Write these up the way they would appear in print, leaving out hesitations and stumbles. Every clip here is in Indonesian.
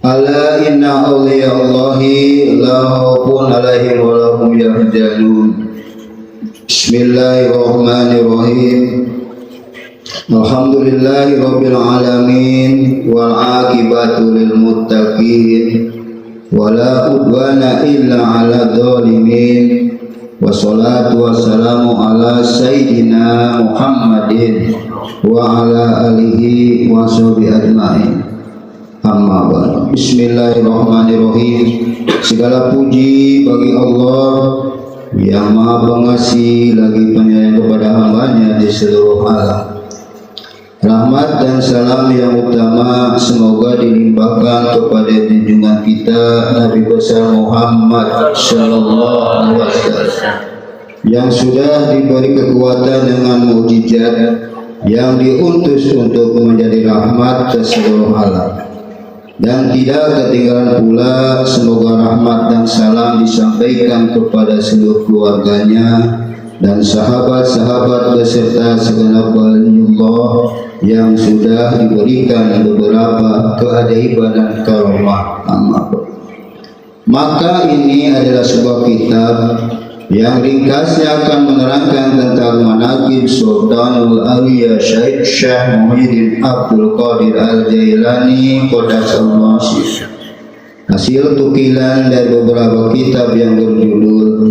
Ala inna awliyallahi la khaufun alaihim wa lahum yahzanun. Bismillahirrahmanirrahim. Alhamdulillahi rabbil alamin wal aqibatu lil muttaqin wala udwana illa ala dzalimin. Wassalatu wassalamu ala sayyidina Muhammadin wa ala alihi wa sahbihi ajma'in. Amma ba'du. Bismillahirrahmanirrahim. Segala puji bagi Allah yang Maha Pengasih lagi penyayang kepada hambanya di seluruh alam. Rahmat dan salam yang utama semoga dilimpahkan kepada junjungan kita Nabi besar Muhammad sallallahu alaihi wasallam yang sudah diberi kekuatan dengan mukjizat yang diutus untuk menjadi rahmat ke seluruh alam. Dan tidak ketinggalan pula semoga rahmat dan salam disampaikan kepada seluruh keluarganya dan sahabat-sahabat beserta segenap waliullah yang sudah diberikan beberapa keajaiban dan karomah. Maka ini adalah sebuah kitab yang ringkasnya akan menerangkan tentang manaqib Sultanul Awliya Syekh Muhyiddin Abdul Qadir Al-Jailani Qaddasallahu sirrah. Hasil tukilan dari beberapa kitab yang berjudul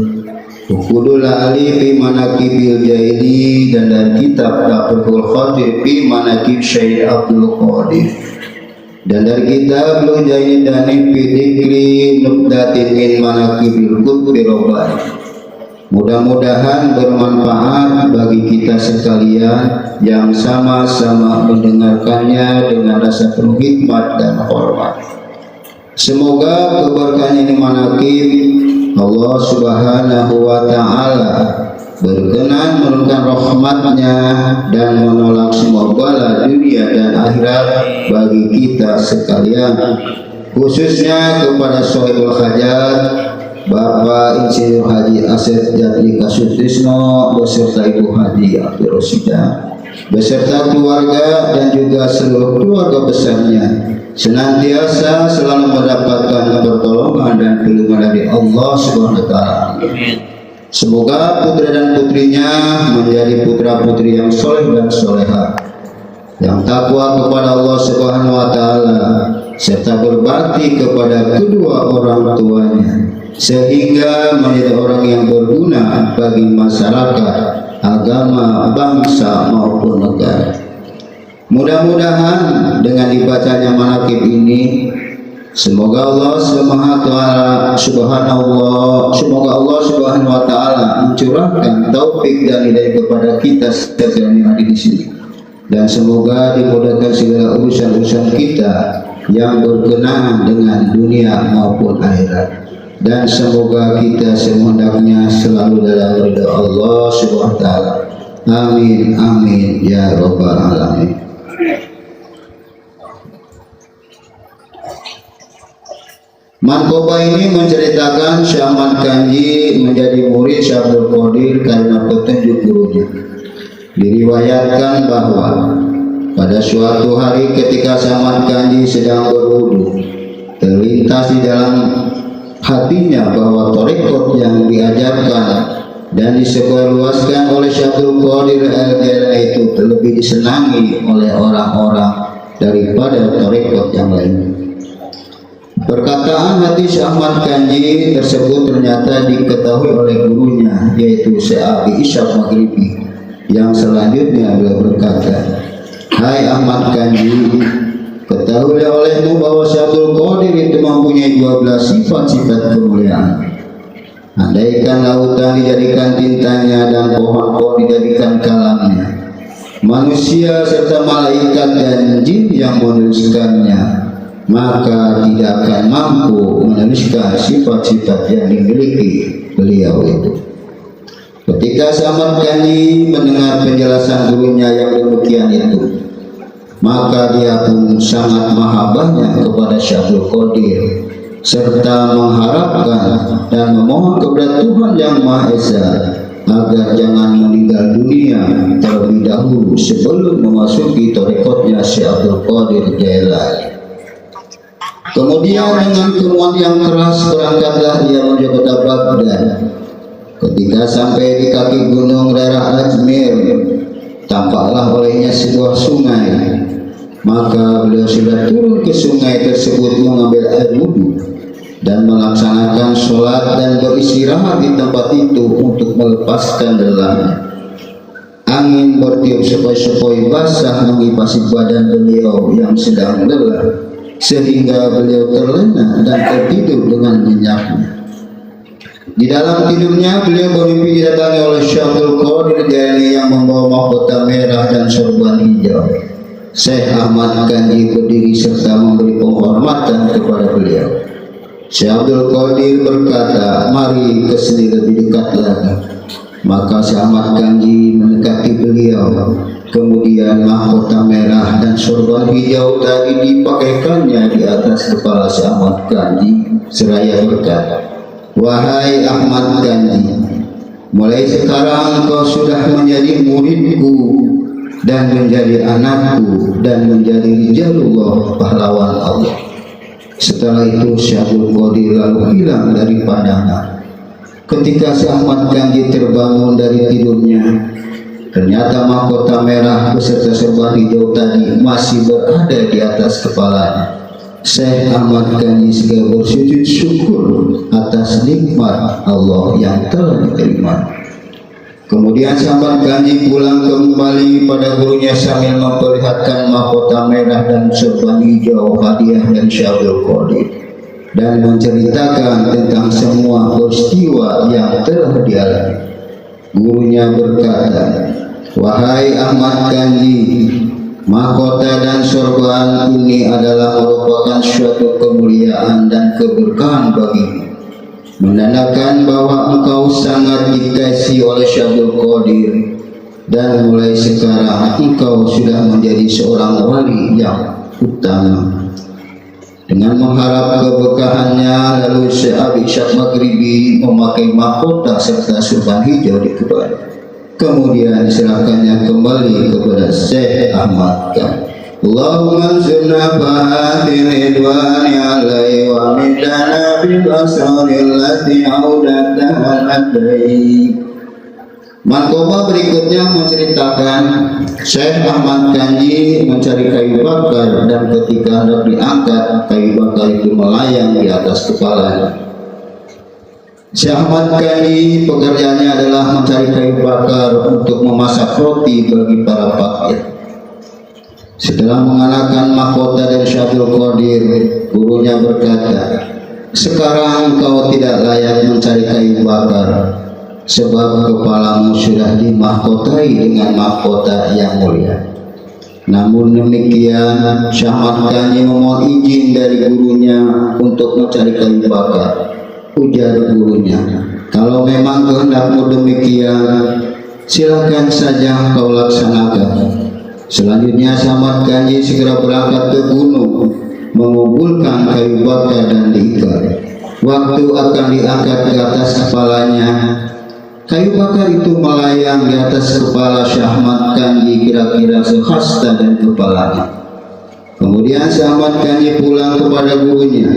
Uqudul Ali fi Manaqibil Jaili dan dari kitab Tafsirul Khatir fi Manaqib Syekh Abdul Qadir dan dari kitab Lujaini Dani fi Dzikri Nubdatin min Manaqibil Qutbi Rabbani. Mudah-mudahan bermanfaat bagi kita sekalian yang sama-sama mendengarkannya dengan rasa penuh hikmat dan hormat. Semoga keberkahan ini manaqib Allah Subhanahu wa Ta'ala berkenan menurunkan rahmatnya dan menolak semua bala dunia dan akhirat bagi kita sekalian, khususnya kepada Sohibul Hajat Bapak Insinyur Haji Asep Jatli Kasutrisno beserta Ibu Haji Abdul Rosidah beserta keluarga dan juga seluruh keluarga besarnya senantiasa selalu mendapatkan pertolongan dan perlindungan dari Allah Subhanahu wa Ta'ala. Semoga putra dan putrinya menjadi putra putri yang soleh dan soleha, yang takwa kepada Allah Subhanahu wa Ta'ala serta berbakti kepada kedua orang tuanya, sehingga menjadi orang yang berguna bagi masyarakat, agama, bangsa maupun negara. Mudah-mudahan dengan dibacanya manaqib ini, semoga Allah Subhanahu wa Ta'ala mencurahkan taufik dan hidayah kepada kita sekalian yang ada di sini, dan semoga dimudahkan segala urusan-urusan kita yang berkenaan dengan dunia maupun akhirat. Dan semoga kita semuanya selalu dalam ridha Allah Subhanahu wa Ta'ala. Amin amin ya rabbal alamin. Manqobah ini menceritakan Syekh Ahmad Kanji menjadi murid Syekh Abdul Qadir karena petunjuk gurunya. Diriwayatkan bahwa pada suatu hari ketika Syekh Ahmad Kanji sedang berwudu, terlintas di dalam hatinya bahwa tarekat yang diajarkan dan disebarluaskan oleh Syekh Abdul Qadir Al-Jailani itu lebih disenangi oleh orang-orang daripada tarekat yang lain. Perkataan hati Syekh Ahmad Kanji tersebut ternyata diketahui oleh gurunya, yaitu Syekh Abi Ishaq Maghribi, yang selanjutnya beliau berkata, "Hai Ahmad Kanji, ketahuilah olehmu bahwa Syekh Abdul Qadir itu mempunyai 12 sifat-sifat kemuliaan. Andaikan lautan dijadikan tintanya dan pohon-pohon dijadikan kalamnya, manusia serta malaikat dan jin yang menuliskannya, maka tidak akan mampu menuliskan sifat-sifat yang dimiliki beliau itu." Ketika Syekh Ahmad Kanji mendengar penjelasan gurunya yang demikian itu, maka dia pun sangat mahabbahnya kepada Syekh Abdul Qadir serta mengharapkan dan memohon kepada Tuhan Yang Maha Esa agar jangan meninggal dunia terlebih dahulu sebelum memasuki tarekatnya Syekh Abdul Qadir Jailani. Kemudian dengan kemauan yang keras berangkatlah dia menuju kota Baghdad. Ketika sampai di kaki gunung daerah Ajmer, tampaklah olehnya sebuah sungai. Maka beliau sudah turun ke sungai tersebut mengambil air wudhu dan melaksanakan sholat dan beristirahat di tempat itu untuk melepaskan lelahnya. Angin bertiup sepoi-sepoi basah mengipasi badan beliau yang sedang lelah, sehingga beliau terlena dan tertidur dengan nyenyaknya. Di dalam tidurnya beliau bermimpi didatangi oleh Syekh Abdul Qadir Jailani yang membawa mahkota merah dan sorban hijau. Syekh Ahmad Ganji berdiri serta memberi penghormatan kepada beliau. Syekh Abdul Qadir berkata, "Mari ke sini lebih dekat lagi." Maka Syekh Ahmad Ganji mendekati beliau. Kemudian mahkota merah dan sorban hijau tadi dipakaikannya di atas kepala Syekh Ahmad Ganji seraya berkata, "Wahai Ahmad Ganji, mulai sekarang engkau sudah menjadi muridku dan menjadi anakku dan menjadi rijalullah, pahlawan Allah." Setelah itu Syekh Abdul Qadir lalu hilang dari pandangan. Ketika Syekh Ahmad Ganji terbangun dari tidurnya, ternyata mahkota merah beserta sorban hijau tadi masih berada di atas kepalanya. Syekh Ahmad Ganji segera bersujud syukur atas nikmat Allah yang telah diterima. Kemudian Syekh Ahmad Ganji pulang kembali pada gurunya sambil memperlihatkan mahkota merah dan sorban hijau hadiah dari Syekh Abdul Qadir dan menceritakan tentang semua peristiwa yang telah dialami. Gurunya berkata, "Wahai Ahmad Ganji, mahkota dan sorban ini adalah merupakan suatu kemuliaan dan keberkahan bagimu, menandakan bahwa engkau sangat dikasihi oleh Syekh Abdul Qadir dan mulai sekarang engkau sudah menjadi seorang wali yang utama." Dengan mengharap keberkahannya, lalu Syekh Abi Ishaq Maghribi memakai mahkota serta sorban hijau di kepala. Kemudian diserahkannya kembali kepada Syekh Ahmad Ganji. Allahumma anzurna fahatin ridwani alaihi wa midana bil asraril lati audataha al-adai. Mankoba berikutnya menceritakan Syekh Ahmad Ganji mencari kayu bakar dan ketika hendak diangkat, kayu bakar itu melayang di atas kepalanya. Syekh Ahmad Ganji pekerjaannya adalah mencari kayu bakar untuk memasak roti bagi para fakir. Setelah mengenakan mahkota dari Syekh Abdul Qadir, gurunya berkata, "Sekarang kau tidak layak mencari kayu bakar, sebab kepalamu sudah dimahkotai dengan mahkota yang mulia." Namun demikian, Syekh Ahmad Ganji memohon izin dari gurunya untuk mencari kayu bakar. Ujar gurunya, "Kalau memang kehendakmu demikian, silakan saja kau laksanakan." Selanjutnya Syekh Ahmad Ganji segera berangkat ke gunung, mengumpulkan kayu bakar dan diikat. Waktu akan diangkat ke atas kepalanya, kayu bakar itu melayang di atas kepala Syekh Ahmad Ganji kira-kira sehasta dan kepalanya. Kemudian Syekh Ahmad Ganji pulang kepada gurunya,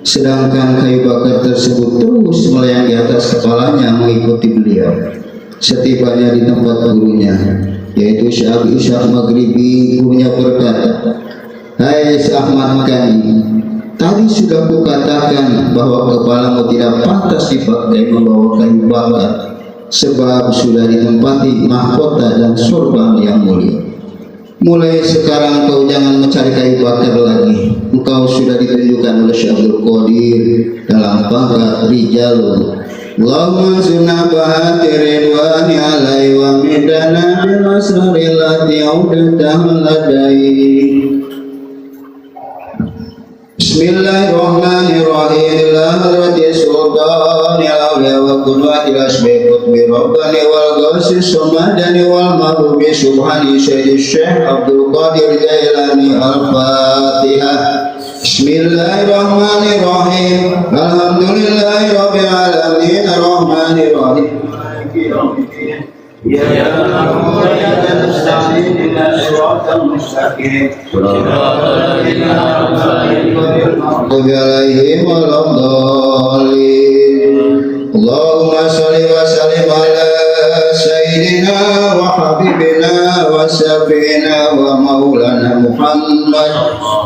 sedangkan kayu bakar tersebut terus melayang di atas kepalanya mengikuti beliau. Setibanya di tempat gurunya, yaitu Syekh Abi Ishaq Maghribi, gurunya berkata, "Hai Syekh Ahmad Ganji, tadi sudah kukatakan bahwa kepalamu tidak pantas dipakai membawa kayu bakar, sebab sudah ditempati mahkota dan sorban yang mulia. Mulai sekarang kau jangan mencari kayu bakar lagi. Engkau sudah ditunjukkan oleh Syekh Abdul Qadir dalam pangkat rijalul. Allahumma sunna bahati ridwani alaihi wa midana bil asraril lati audatahu ladai." Bismillahirrahmanirrahim. La hadrati sultani al-awliya wa qudwati al-asbi qutbi rabbani wal ghasi sumadani wal mahbubi subhani sayyidi Syekh Abdul Qadir Jailani. Al-Fatihah. Bismillahirrahmanirrahim. Alhamdulillahi rabbil alamin. Ar-Rahmanir Rahim. Ya na'budu wa iyyaka nasta'in ihdinas siratal mustaqim. Shiratal ladzina an'amta 'alaihim المغضوب عليهم ولا الضالين. اللهم صل وسلم على سيدنا وحبيبنا وشفينا ومولانا محمد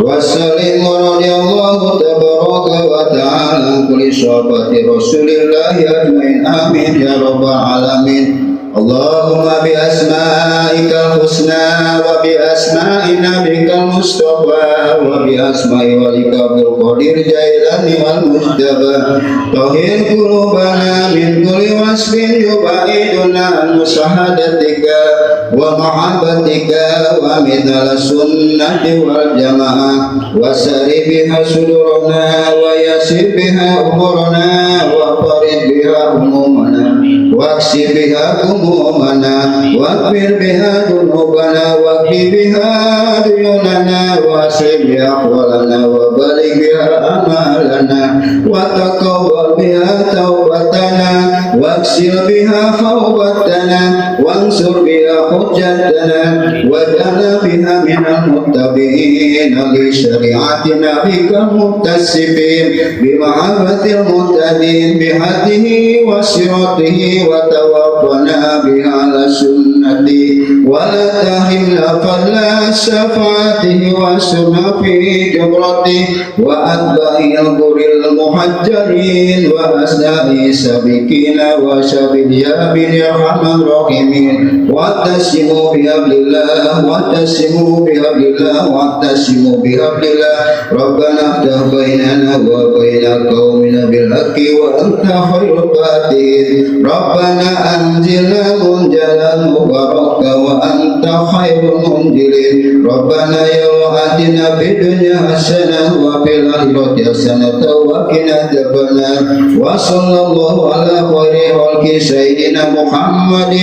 وسلم رضي الله تبارك وتعالى عن كل صحابة رسول الله أجمعين آمين يا رب العالمين. اللهم بأسمائك الحسنى وبأسماء نبيك المصطفى وبأسماء وليك عبد القادر جيلاني والمجتبى طهر قلوبنا من كل وصف يبعدنا عن مشاهدتك ومحبتك ومثل السنة والجماعة وسر بها صدورنا ويسر بها أمورنا وفرج بها همومنا واكشف بها همومنا واغفر بها ذنوبنا واكفي بها ديوننا واسع بها أحوالنا وبلغ بها آمالنا وتقبل بها توبتنا واكسر بها خوفتنا وانصر بها حجتنا واجعلنا بها من المتبعين لشريعة نبيك المتسبين بمحبة المهتدين بهديه وصراطه وتوفنا بها على سنته ولا تحمل فضل شفاعته وسنا في جبرته وأتباع الغر المحجلين وأسناء سابقين وشبه يابين يا أرحم الراحمين واعتصموا بحبل الله واعتصموا بحبل الله واعتصموا بحبل الله ربنا افتح بيننا وبين قومنا بالحق وأنت خير الفاتحين ربنا أنزلنا منزلا مباركا وأنت خير المنزلين ربنا يا آتنا في الدنيا حسنة وفي الآخرة حسنة وقنا عذاب النار وصلى الله على خير خلق سيدنا محمد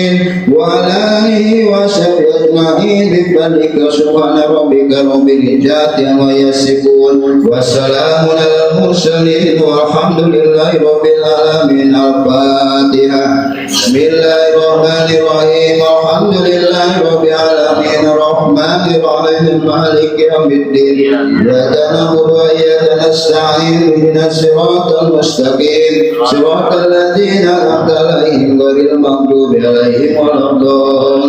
وعلى آله وصحبه أجمعين بفضلك سبحان ربك رب العزة عما يصفون وسلام على المرسلين والحمد لله رب العالمين. الفاتحة. بسم الله الرحمن الرحيم الحمد لله رب العالمين الرحمن الرحيم مالك يوم الدين إياك نعبد وإياك نستعين اهدنا الصراط المستقيم صراط الذين أنعمت عليهم غير المغضوب عليهم ولا الضالين.